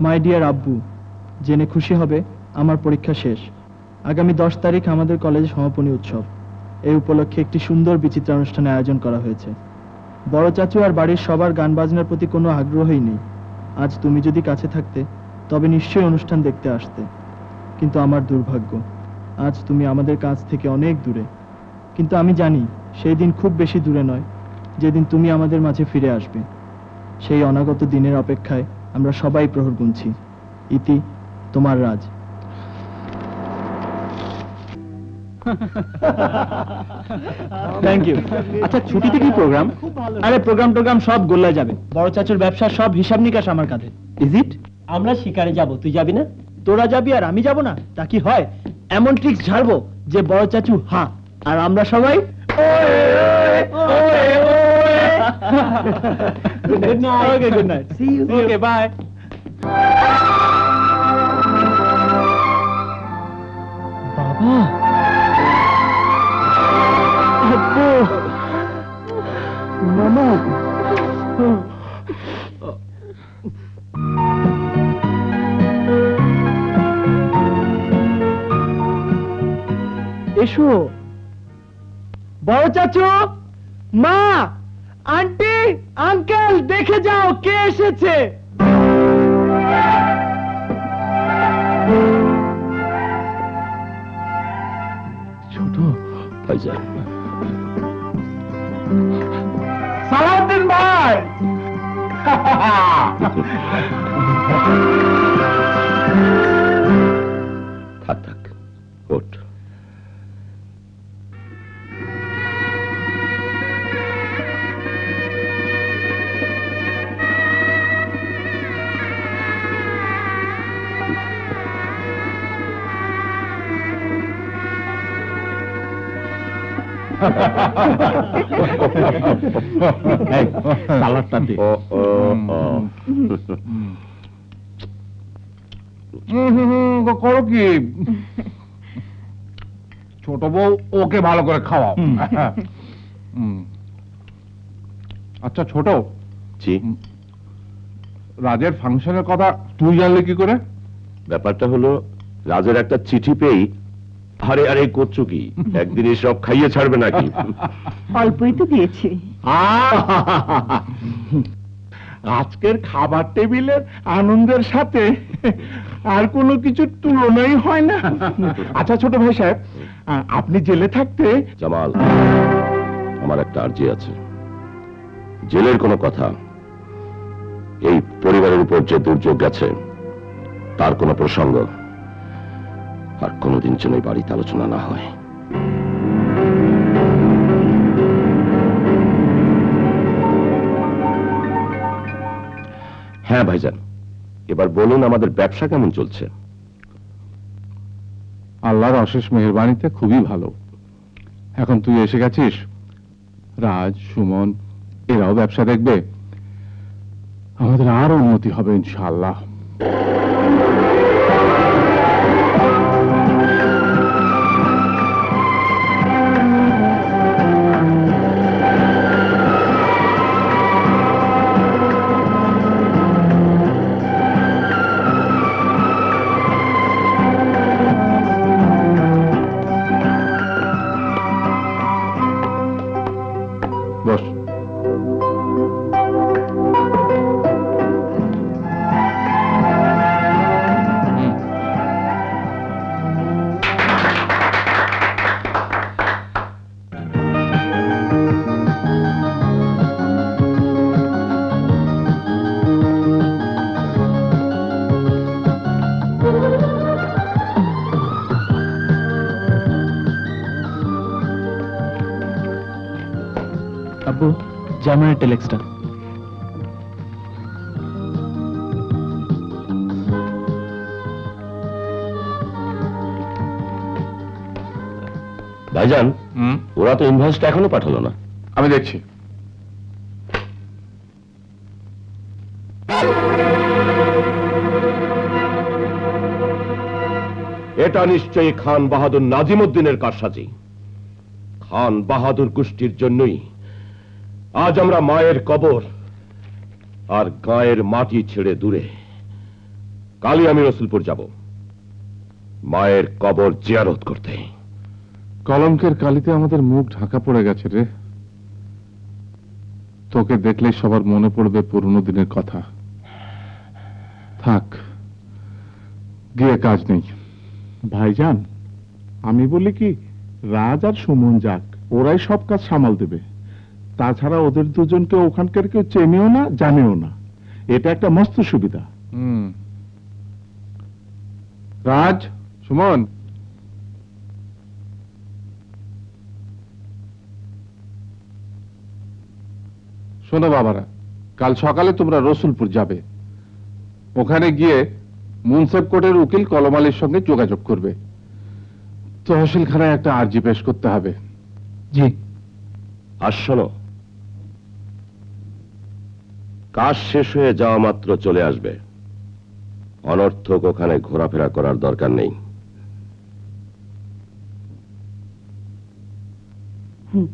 My dear আব্বু, জেনে খুশি হবে আমার পরীক্ষা শেষ। আগামী 10 তারিখ আমাদের কলেজে সমাপনী উৎসব। এই উপলক্ষে একটি সুন্দর বিচিত্রানুষ্ঠানের আয়োজন করা হয়েছে। বড় চাচু আর বাড়ির সবার গান বাজনার প্রতি কোনো আগ্রহই নেই। আজ তুমি যদি কাছে থাকতে তবে নিশ্চয়ই অনুষ্ঠান দেখতে আসতে, কিন্তু আমার দুর্ভাগ্য, আজ তুমি আমাদের কাছ থেকে অনেক দূরে। কিন্তু আমি জানি সেই দিন খুব বেশি দূরে নয়, যেদিন তুমি আমাদের মাঝে ফিরে আসবে। সেই অনাগত দিনের অপেক্ষায় আমরা সবাই প্রহর গুনছি। ইতি, তোমার রাজ। Thank you. আচ্ছা, ছুটিতে কি প্রোগ্রাম? আরে প্রোগ্রাম সব গোল্লায় যাবে। বড় চাচুর ব্যবসার সব হিসাব নিকাশ আমার কাঁধে। Is it? আমরা শিকারে যাব, তুই যাবি না? তোরা যাবি আর আমি যাব না, তা কি হয়? এমন ট্রিক্স ঝাড়বো যে বড় চাচু হ্যাঁ আর আমরা সবাই good night. Okay, good night. See you. Okay, bye. বাবা, আব্বু, মামা, এসো। বড় চাচু, মা, আন্টি, আঙ্কেল, দেখে যাও কে এসেছে। ছোট ভাইজান, সালাউদ্দিন ভাই। থাক থাক, ওঠ। সালাদটা দে। করো কি ছোট বউ, ওকে ভালো করে খাওয়াও। আচ্ছা ছোট, জি, রাজের ফাংশনের কথা তুই জানলে কি করে? ব্যাপারটা হলো, রাজের একটা চিঠি পেয়ে, আরে আরে করছো কি, একদিনই সব খাইয়ে ছাড়বে নাকি? অল্পই তো দিয়েছি। আজকের খাবার টেবিলের আনন্দের সাথে আর কোনো কিছুর তুলনাই হয় না। আচ্ছা ছোট ভাই সাহেব, আপনি জেলে থাকতে। জামাল, আমার একটা আর্জি আছে। জেলের কোনো কথা, এই পরিবারের উপর যে দুর্যোগ গেছে তার কোনো প্রসঙ্গ আর কোনোদিন যেন এই বাড়িতে আলোচনা না হয়। হ্যাঁ ভাইজান, এবার বলুন আমাদের ব্যবসা কেমন চলছে? আল্লাহর অশেষ মেহেরবানিতে খুবই ভালো। এখন তুই এসে গেছিস, রাজ, সুমন এরাও ব্যবসা দেখবে, আমাদের আরো উন্নতি হবে ইনশাআল্লাহ। আব্বু, জার্মানের টেলেক্সটা। ভাইজান, ওরা তো ইনভয়েসটা এখনো পাঠালো না। আমি দেখছি। এটা নিশ্চয়ই খান বাহাদুর নাজিমউদ্দিনের কারসাজি। খান বাহাদুর গোষ্ঠীর জন্যই আজ আমরা মায়ের কবর আর গায়ের মাটি ছেড়ে দূরে কালই আমি রসুলপুর যাব মায়ের কবর জিয়ারত করতে। কলঙ্কের কালিতে আমাদের মুখ ঢাকা পড়ে গেছে রে। তোকে দেখলে সবার মনে পড়বে পুরনো দিনের কথা। থাক, গিয়ে কাজ নেই। ভাইজান, আমি বলি কি, রাজ আর সুমন যাক, ওরাই সব কাজ সামাল দেবে। তাছাড়া ওদের দুজনকে ওখানকার কেউ চেনেও না, জানেও না। এটা একটা মস্ত সুবিধা। রাজ, সুমন, শোনো বাবারা, কাল সকালে তোমরা রসুলপুর যাবে। ওখানে গিয়ে মুন্সেফ কোর্টের উকিল কলম আলীর সঙ্গে যোগাযোগ করবে। তহসিলখানায় একটা আর্জি পেশ করতে হবে। জি। আর শোনো, কাজ শেষ হয়ে যাওয়া মাত্র চলে আসবে। অনর্থক ওখানে ঘোরাফেরা করার দরকার নেই। হুম।